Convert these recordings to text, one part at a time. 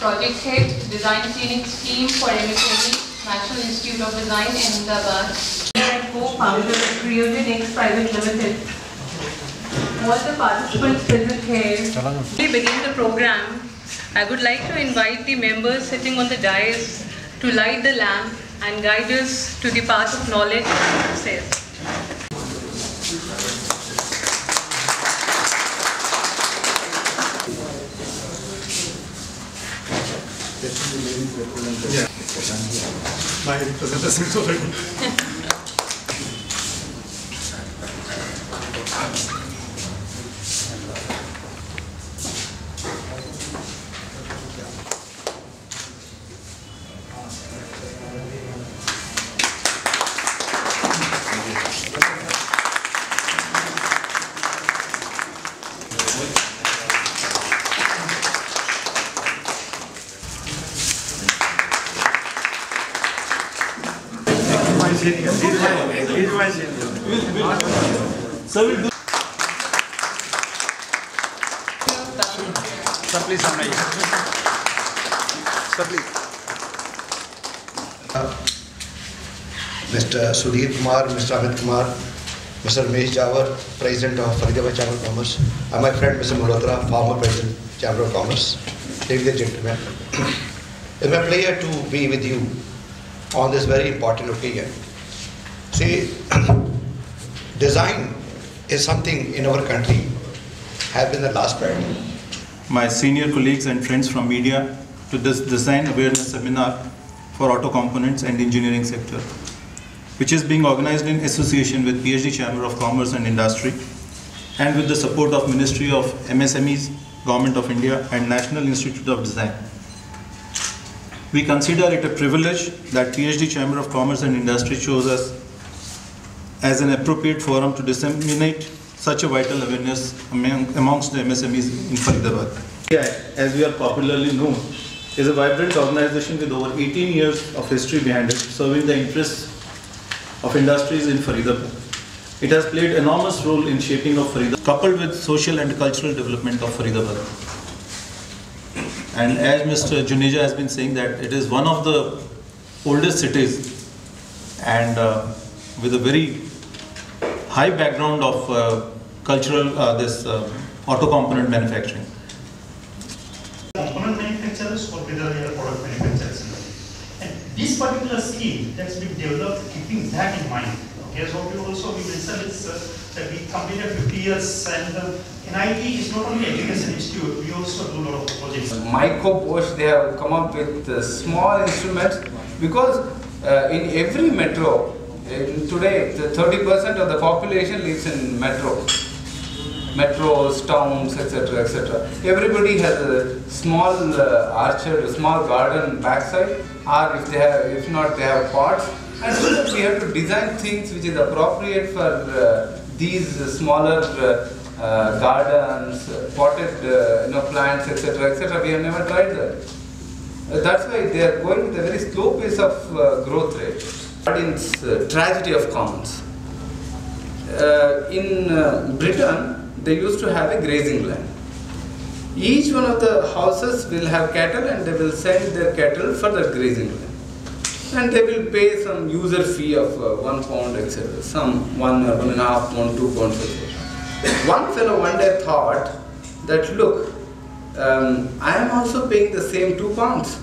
Project Head, Design Training Scheme for MSME, National Institute of Design in Ahmedabad. And co-founder of Creogenix Private Limited. All the participants present here. We begin the program. I would like to invite the members sitting on the dais to light the lamp and guide us to the path of knowledge and success. Yeah. My representative already. Sir, please, Mr. Sudhir Kumar, Mr. Amit Kumar, Mr. Ramesh Jawar, President of Faridabad Chamber of Commerce, and my friend Mr. Malhotra, former President, Chamber of Commerce. Ladies and gentlemen, it's my pleasure to be with you on this very important occasion. See, design is something in our country has been the last priority. my senior colleagues and friends from media to this design awareness seminar for auto components and engineering sector, which is being organized in association with PhD Chamber of Commerce and Industry and with the support of Ministry of MSMEs, Government of India and National Institute of Design. We consider it a privilege that PhD Chamber of Commerce and Industry chose us as an appropriate forum to disseminate such a vital awareness amongst the MSMEs in Faridabad. As we are popularly known, is a vibrant organization with over 18 years of history behind it, serving the interests of industries in Faridabad. It has played enormous role in shaping of Faridabad, coupled with social and cultural development of Faridabad. And as Mr. Juneja has been saying, that it is one of the oldest cities and with a very high background of cultural auto component manufacturing. Component manufacturers or whether they are product manufacturers. And this particular scheme has been developed keeping that in mind. Okay, as what we mentioned is that we completed 50 years and NIT is not only education institute, we also do a lot of projects. Micro Bosch, they have come up with small instruments because in every metro, today, 30% of the population lives in metros, towns, etc., etc. Everybody has a small orchard, a small garden backside, or if not, they have pots. And so we have to design things which is appropriate for these smaller gardens, potted plants, etc., etc. We have never tried that. That's why they are going with a very slow pace of growth rate. Tragedy of commons. In Britain, they used to have a grazing land. Each one of the houses will have cattle and they will send their cattle for the grazing land. And they will pay some user fee of £1, etc. Some 1.5 pound, 2 pounds, etc. One fellow one day thought that, look, I am also paying the same 2 pounds,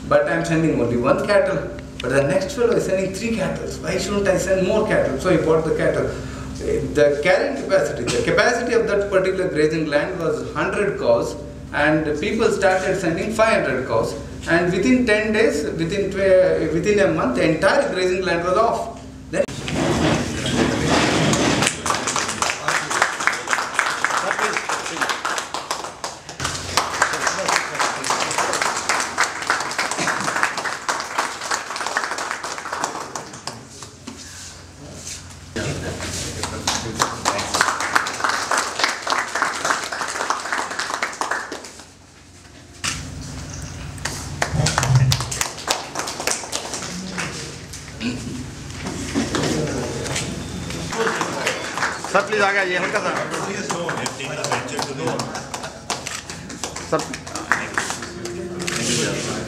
but I am sending only 1 cattle. But the next fellow is sending 3 cattle. Why shouldn't I send more cattle? So he bought the cattle. The carrying capacity, the capacity of that particular grazing land was 100 cows, and people started sending 500 cows. And within 10 days, within a month, the entire grazing land was off. Then Sir, please, आ गया ये हल्का सा. Sir. जाता है।